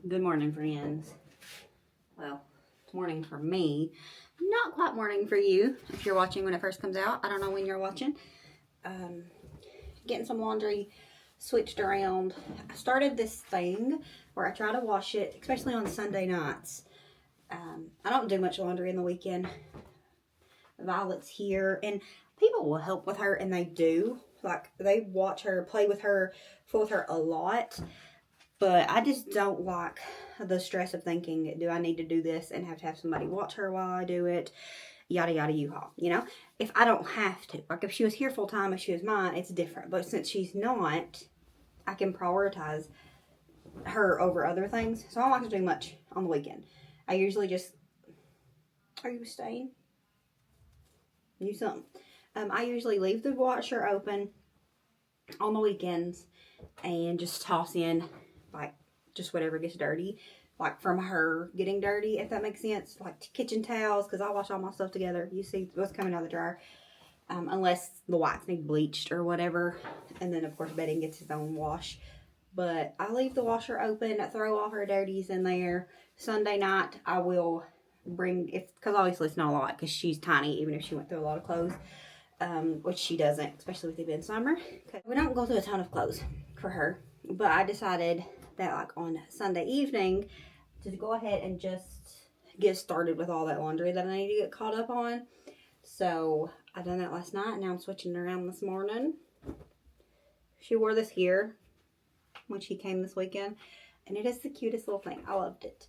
Good morning, friends. Well, it's morning for me. Not quite morning for you if you're watching when it first comes out. I don't know when you're watching. Getting some laundry switched around. I started this thing where I try to wash it, especially on Sunday nights. I don't do much laundry in the weekend. Violet's here, and people will help with her, and they do. Like, they watch her, play with her, fool with her a lot. But I just don't like the stress of thinking, do I need to do this and have to have somebody watch her while I do it? Yada, yada, you-haul, you know? If I don't have to. Like, if she was here full time, if she was mine, it's different. But since she's not, I can prioritize her over other things. So I don't like to do much on the weekend. I usually just... Are you staying? Do something. I usually leave the washer open on the weekends and just toss in like just whatever gets dirty, like from her getting dirty, if that makes sense, like kitchen towels, because I wash all my stuff together. You see what's coming out of the dryer, unless the whites need bleached or whatever, and then of course bedding gets its own wash. But I leave the washer open, I throw all her dirties in there. Sunday night I will bring, because obviously it's not a lot because she's tiny, even if she went through a lot of clothes, which she doesn't, especially with it being summer. We don't go through a ton of clothes for her, but I decided that like on Sunday evening to go ahead and just get started with all that laundry that I need to get caught up on. So I done that last night. Now I'm switching it around this morning. She wore this here when she came this weekend, and it is the cutest little thing. I loved it.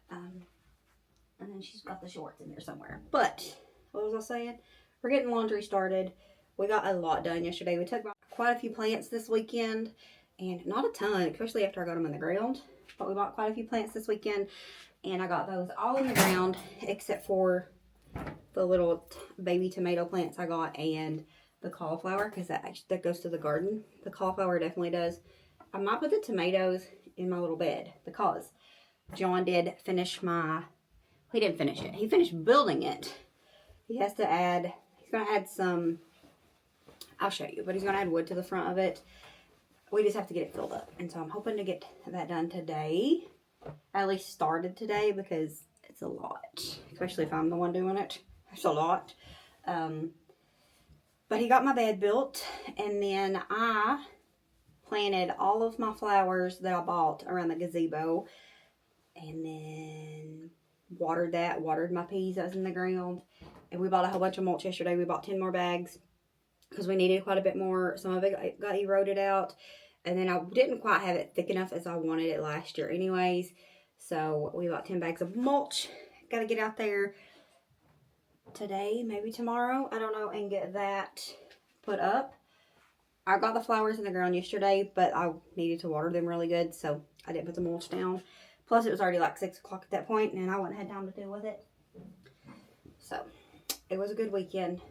And then she's got the shorts in there somewhere. But what was I saying? We're getting laundry started. We got a lot done yesterday. We took quite a few plants this weekend, and not a ton, especially after I got them in the ground. But we bought quite a few plants this weekend, and I got those all in the ground except for the little baby tomato plants I got and the cauliflower, because that goes to the garden. The cauliflower definitely does. I might put the tomatoes in my little bed because John did finish he didn't finish it. He finished building it. He has to add, he's going to add some, I'll show you, but he's going to add wood to the front of it. We just have to get it filled up. And so I'm hoping to get that done today. At least started today, because it's a lot. Especially if I'm the one doing it. It's a lot. But he got my bed built. And then I planted all of my flowers that I bought around the gazebo. And then watered my peas that was in the ground. And we bought a whole bunch of mulch yesterday. We bought 10 more bags because we needed quite a bit more. Some of it got eroded out. And then I didn't quite have it thick enough as I wanted it last year anyways. So we bought 10 bags of mulch. Got to get out there today, maybe tomorrow, I don't know, and get that put up. I got the flowers in the ground yesterday, but I needed to water them really good, so I didn't put the mulch down. Plus, it was already like 6 o'clock at that point, and I wouldn't have had time to deal with it. So, it was a good weekend.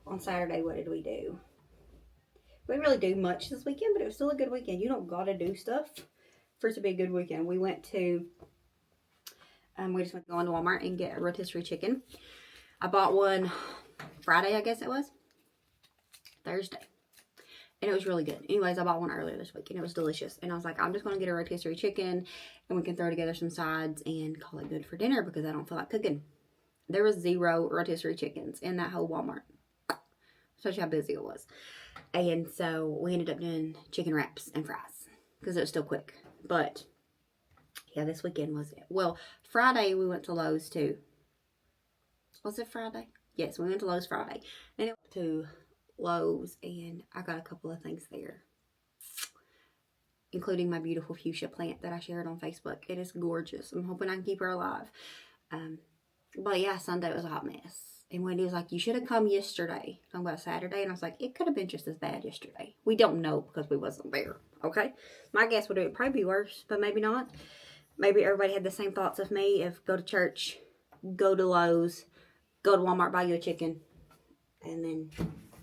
On Saturday, what did we do? We didn't really do much this weekend, but it was still a good weekend. You don't gotta do stuff for it to be a good weekend. We went to, we just went to go into Walmart and get a rotisserie chicken. I bought one Friday, I guess it was. Thursday. And it was really good. Anyways, I bought one earlier this week, and it was delicious. And I was like, I'm just going to get a rotisserie chicken, and we can throw together some sides and call it good for dinner because I don't feel like cooking. There was 0 rotisserie chickens in that whole Walmart. Such how busy it was. And so we ended up doing chicken wraps and fries because it was still quick. But yeah, this weekend was it. Well, Friday we went to Lowe's too. Was it Friday? Yes, we went to Lowe's Friday. Then it went to Lowe's and I got a couple of things there, including my beautiful fuchsia plant that I shared on Facebook. It is gorgeous. I'm hoping I can keep her alive. But yeah, Sunday was a hot mess. And Wendy was like, you should have come yesterday. Talking about Saturday. And I was like, it could have been just as bad yesterday. We don't know because we wasn't there. Okay? My guess would it probably be worse, but maybe not. Maybe everybody had the same thoughts of me of go to church, go to Lowe's, go to Walmart, buy you a chicken, and then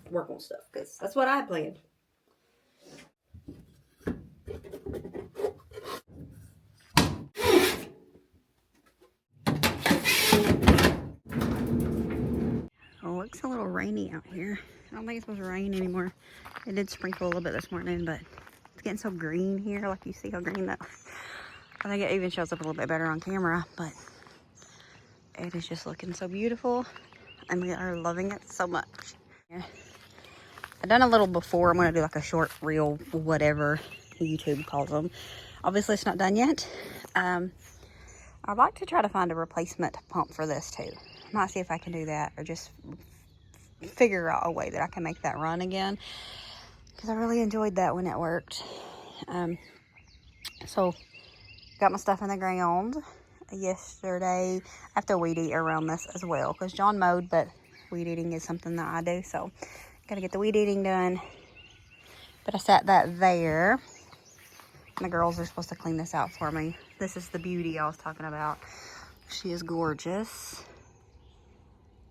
work on stuff. Because that's what I had planned. Oh, it looks a little rainy out here. I don't think it's supposed to rain anymore. It did sprinkle a little bit this morning, but it's getting so green here. Like, you see how green that I think it even shows up a little bit better on camera, but it is just looking so beautiful. And we are loving it so much. Yeah. I've done a little before. I'm going to do like a short reel, whatever YouTube calls them. Obviously, it's not done yet. I'd like to try to find a replacement pump for this too. I might see if I can do that, or just figure out a way that I can make that run again, because I really enjoyed that when it worked. So got my stuff in the ground yesterday. I have to weed eat around this as well, because John mowed, but weed eating is something that I do, so gotta get the weed eating done. But I sat that there. The girls are supposed to clean this out for me. This is the beauty I was talking about. She is gorgeous.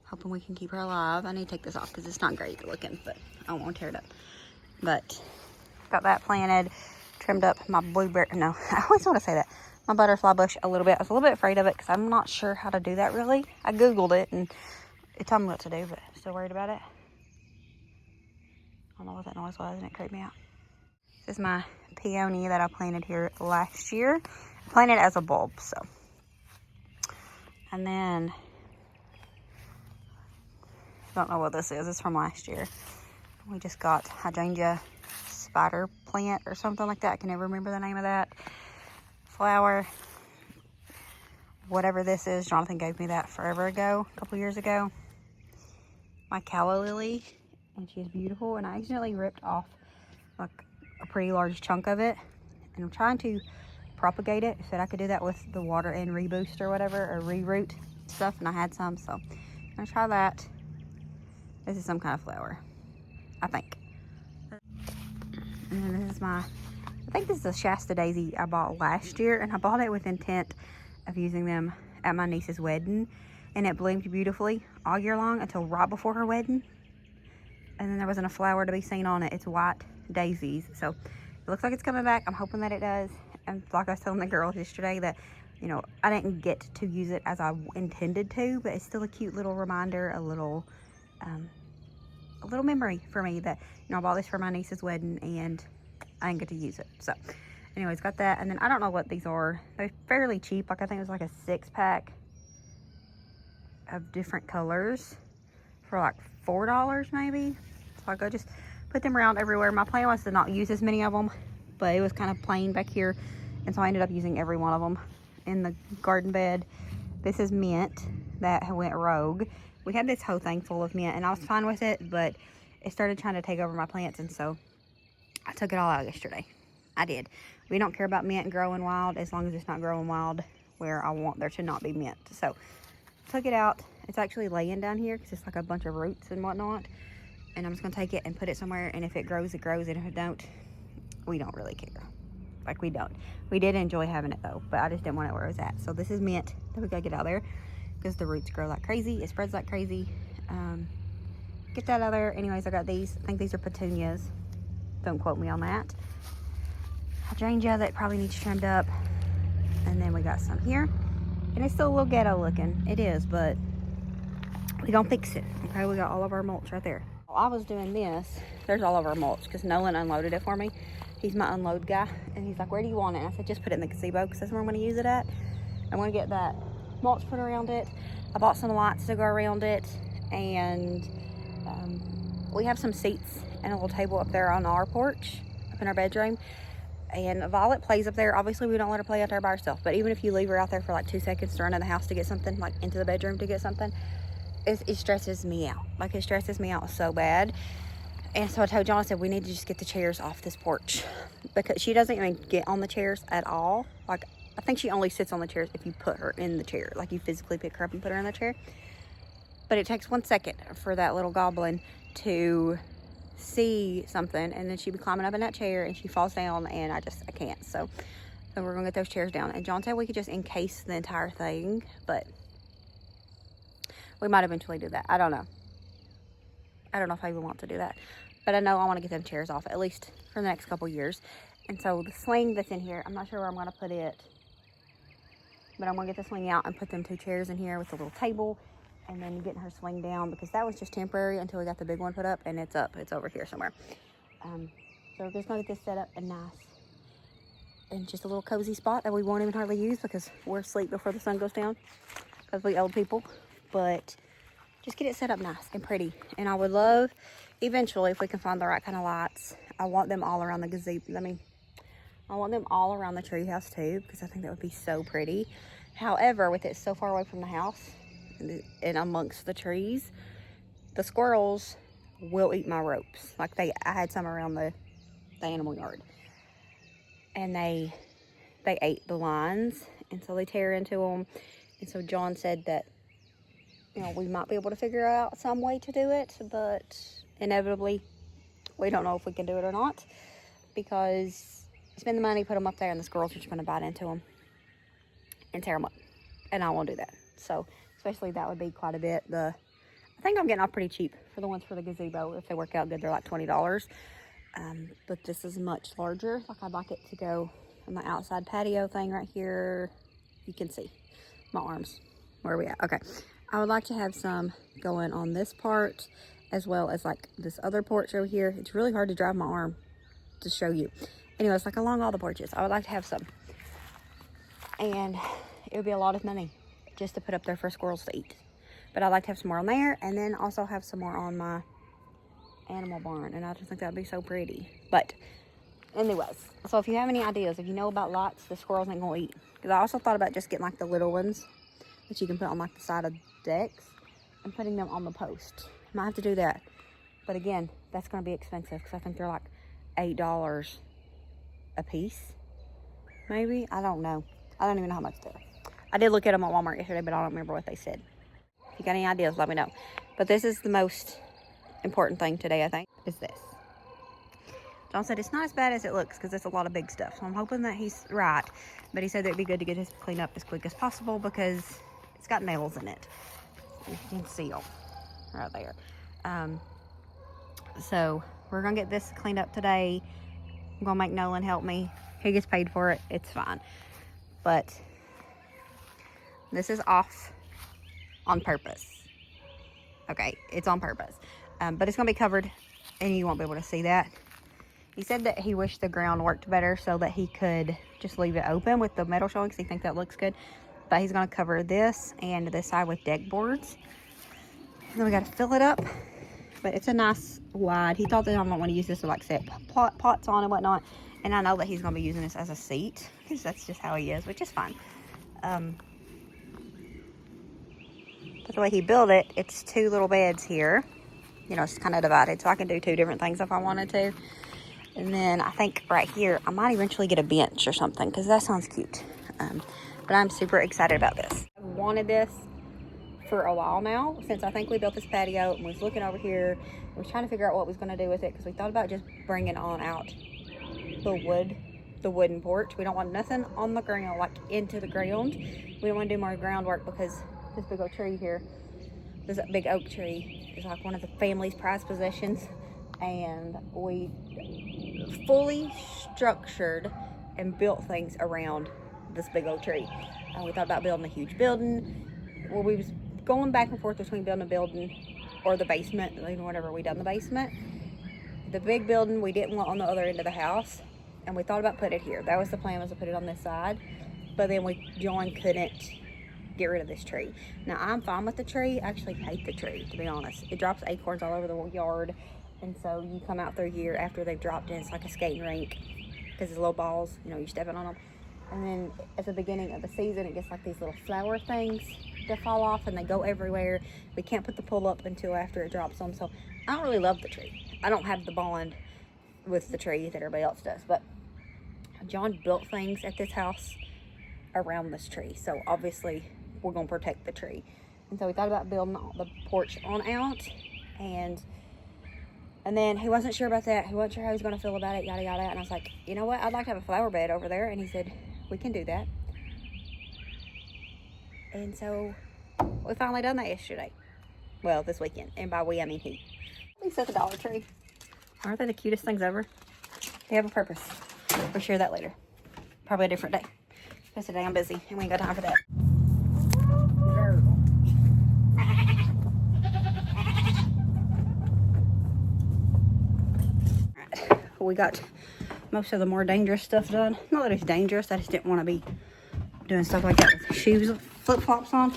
Hoping we can keep her alive. I need to take this off because it's not great looking, but I don't want to tear it up. But got that planted, trimmed up my blueberry. No, I always want to say that. My butterfly bush a little bit. I was a little bit afraid of it because I'm not sure how to do that really. I Googled it and it told me what to do, but still worried about it. I don't know what that noise was, and it creeped me out. This is my peony that I planted here last year. I planted it as a bulb, so. And then, don't know what this is. It's from last year. We just got hydrangea spider plant or something like that. I can never remember the name of that flower. Whatever this is, Jonathan gave me that forever ago, a couple years ago. My calla lily, and she's beautiful. And I accidentally ripped off like a pretty large chunk of it, and I'm trying to propagate it. I said I could do that with the water and reboost or whatever, or reroot stuff, and I had some, so I'm gonna try that. This is some kind of flower, I think. And then this is I think this is a Shasta daisy I bought last year, and I bought it with intent of using them at my niece's wedding, and it bloomed beautifully all year long until right before her wedding, and then there wasn't a flower to be seen on it. It's white daisies, so it looks like it's coming back. I'm hoping that it does. And like I was telling the girls yesterday, that you know, I didn't get to use it as I intended to, but it's still a cute little reminder, a little memory for me that, you know, I bought this for my niece's wedding and I didn't get to use it. So anyways, got that. And then I don't know what these are. They're fairly cheap. Like I think it was like a 6-pack of different colors for like $4 maybe. So I go just put them around everywhere. My plan was to not use as many of them, but it was kind of plain back here, and so I ended up using every one of them in the garden bed. This is mint that went rogue. We had this whole thing full of mint, and I was fine with it, but it started trying to take over my plants, and so I took it all out yesterday. I did. We don't care about mint growing wild as long as it's not growing wild where I want there to not be mint. So took it out. It's actually laying down here because it's like a bunch of roots and whatnot. And I'm just going to take it and put it somewhere, and if it grows, it grows, and if it don't, we don't really care. Like, we don't. We did enjoy having it, though, but I just didn't want it where it was at. So this is mint that we got to get out there because the roots grow like crazy. It spreads like crazy. Get that out there. Anyways, I got these. I think these are petunias. Don't quote me on that. Hydrangea that probably needs trimmed up. And then we got some here. And it's still a little ghetto looking. It is, but we gonna fix it. Okay, we got all of our mulch right there. While I was doing this, there's all of our mulch because Nolan unloaded it for me. He's my unload guy, and he's like, where do you want it? And I said, just put it in the gazebo because that's where I'm going to use it at. I'm going to get that mulch put around it. I bought some lights to go around it, and we have some seats and a little table up there on our porch, up in our bedroom. And Violet plays up there. Obviously, we don't let her play out there by herself, but even if you leave her out there for like 2 seconds to run in the house to get something, like into the bedroom to get something, it stresses me out. Like, it stresses me out so bad. And so I told John, I said, we need to just get the chairs off this porch, because she doesn't even get on the chairs at all. Like, I think she only sits on the chairs if you put her in the chair, like you physically pick her up and put her in the chair. But it takes 1 second for that little goblin to see something, and then she'd be climbing up in that chair and she falls down, and I can't. So we're gonna get those chairs down. And John said we could just encase the entire thing, but we might eventually do that. I don't know if I even want to do that, but I know I want to get them chairs off at least for the next couple years. And so the swing that's in here, I'm not sure where I'm going to put it, but I'm going to get the swing out and put them 2 chairs in here with a little table, and then getting her swing down, because that was just temporary until we got the big one put up, and it's up. It's over here somewhere. So we're just going to get this set up and nice. in just a little cozy spot that we won't even hardly use because we're asleep before the sun goes down because we old people. But just get it set up nice and pretty. And I would love, eventually, if we can find the right kind of lights, I want them all around the gazebo. I want them all around the treehouse too, because I think that would be so pretty. However, with it so far away from the house and amongst the trees, the squirrels will eat my ropes. Like I had some around the animal yard, and they ate the lines, and so they tear into them. And so John said that, you know, we might be able to figure out some way to do it, but inevitably we don't know if we can do it or not, because spend the money, put them up there, and the squirrels are just going to bite into them and tear them up, and I won't do that. So especially that would be quite a bit. I think I'm getting off pretty cheap for the ones for the gazebo. If they work out good, they're like $20. But this is much larger. Like, I'd like it to go on the outside patio thing right here. You can see my arms. Where are we at? Okay. I would like to have some going on this part, as well as like this other porch over here. It's really hard to drive my arm to show you. Anyways, like along all the porches, I would like to have some. And it would be a lot of money just to put up there for squirrels to eat. But I'd like to have some more on there, and then also have some more on my animal barn. And I just think that would be so pretty. But anyways, so if you have any ideas, if you know about lights the squirrels ain't gonna eat. Because I also thought about just getting like the little ones that you can put on like the side of decks and putting them on the post. Might have to do that. But again, that's gonna be expensive, because I think they're like $8 a piece. Maybe? I don't know. I don't even know how much they're. I did look at them at Walmart yesterday, but I don't remember what they said. If you got any ideas, let me know. But this is the most important thing today, I think, is this. John said it's not as bad as it looks, because it's a lot of big stuff. So I'm hoping that he's right. But he said that it'd be good to get this cleaned up as quick as possible, because it's got nails in it. You can see them right there. So we're going to get this cleaned up today. I'm going to make Nolan help me. He gets paid for it. It's fine. But this is off on purpose. Okay, it's on purpose. But it's going to be covered, and you won't be able to see that. He said that he wished the ground worked better so that he could just leave it open with the metal showing, because he thinks that looks good. But he's going to cover this and this side with deck boards. And then we got to fill it up. But it's a nice wide. He thought that I don't want to use this to like set pots on and whatnot. And I know that he's going to be using this as a seat, because that's just how he is, which is fine. But the way he built it, it's 2 little beds here. You know, it's kind of divided, so I can do 2 different things if I wanted to. And then I think right here, I might eventually get a bench or something, because that sounds cute. But I'm super excited about this. I've wanted this for a while now, since I think we built this patio, and we was looking over here. We was trying to figure out what we was going to do with it, because we thought about just bringing on out the wooden porch. We don't want nothing on the ground, like into the ground. We don't want to do more groundwork, because this big old tree here, this big oak tree, is like one of the family's prized possessions, and we fully structured and built things around this big old tree. And we thought about building a huge building. Well, we was going back and forth between building a building or the basement, even whatever we done in the basement. The big building we didn't want on the other end of the house, and we thought about putting it here. That was the plan, was to put it on this side. But then John couldn't get rid of this tree. Now, I'm fine with the tree. I actually hate the tree, to be honest. It drops acorns all over the yard, and so you come out through here after they've dropped in. It's like a skating rink, because it's little balls, you know, you're stepping on them. And then at the beginning of the season, it gets like these little flower things that fall off, and they go everywhere. We can't put the pull up until after it drops them. So I don't really love the tree. I don't have the bond with the tree that everybody else does. But John built things at this house around this tree, so obviously we're going to protect the tree. And so we thought about building the porch on out, and then he wasn't sure about that. He wasn't sure how he was going to feel about it, yada yada. And I was like, you know what, I'd like to have a flower bed over there. And he said, we can do that. And so we finally done that yesterday. Well, this weekend. And by we, I mean he. These at the Dollar Tree. Aren't they the cutest things ever? They have a purpose. We'll share that later. Probably a different day, because today I'm busy and we ain't got time for that. Alright, we got most of the more dangerous stuff done. Not that it's dangerous, I just didn't want to be doing stuff like that with shoes, flip-flops on.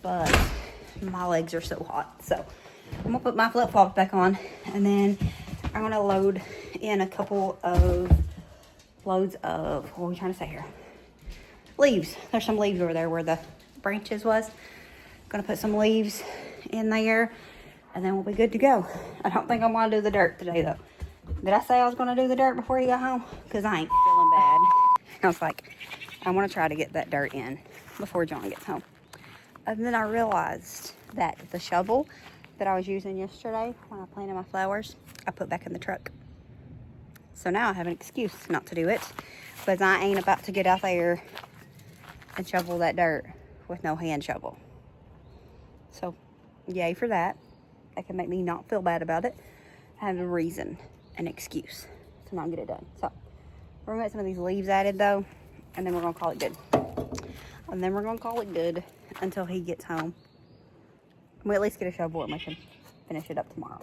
But my legs are so hot. So I'm gonna put my flip-flops back on, and then I'm gonna load in a couple of loads of, what are we trying to say here? Leaves. There's some leaves over there where the branches was. Gonna put some leaves in there, and then we'll be good to go. I don't think I'm gonna do the dirt today though. Did I say I was gonna do the dirt before he got home? Because I ain't feeling bad. I was like, I want to try to get that dirt in before John gets home. And then I realized that the shovel that I was using yesterday when I planted my flowers, I put back in the truck. So now I have an excuse not to do it, because I ain't about to get out there and shovel that dirt with no hand shovel. So yay for that. That can make me not feel bad about it. I have a reason, an excuse to not get it done. So we're gonna get some of these leaves added though, and then we're gonna call it good. And then we're gonna call it good until he gets home. We'll at least get a shovel and we can finish it up tomorrow.